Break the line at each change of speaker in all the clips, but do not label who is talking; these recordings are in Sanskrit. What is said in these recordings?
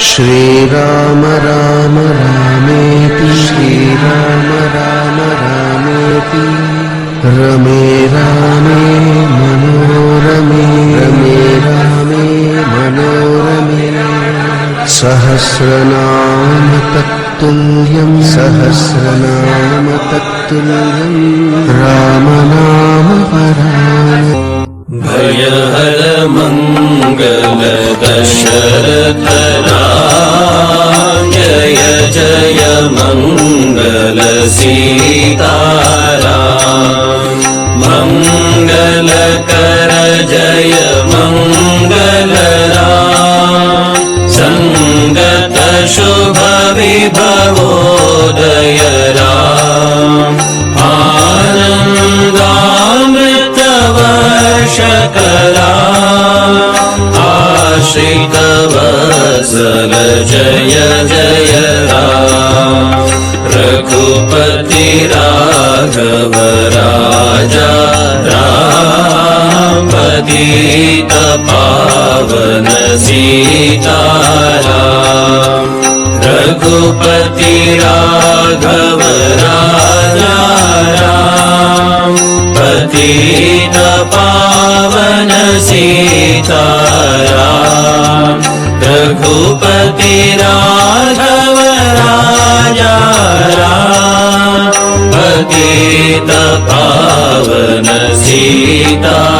श्रीराम राम रामेति श्रीराम राम रामेति रमे रामे मनोरमे रमे रामे मनोरमे सहस्रनाम तत्तुल्यं सहस्रनाम तत्तुल्यं रामनाम परायण
भयहर मंगल दशरथ राम जय जय मंगल सीताराम मंगल कर जय मंगल राम संगत शुभ विभवोदय राम आनंदामृत वर्षकरा आश्रित वत्सल जय जय राम रघुपति राघव राजा राम पतित पावन सीताराम रघुपति राघव राजा राम पतित पावन सीताराम रघुपति राघव राजा राम पतित पावन सीताराम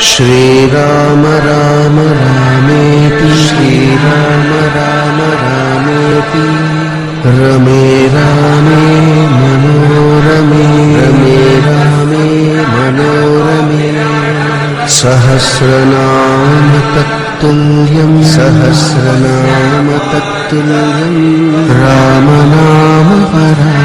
श्रीराम राम रामेति श्रीराम राम रामेति रमे रामे मनोरमे रमे रामे मनोरमे सहस्रनाम तत्तुल्यं सहस्रनाम तत्तुल्यं रामनाम परायण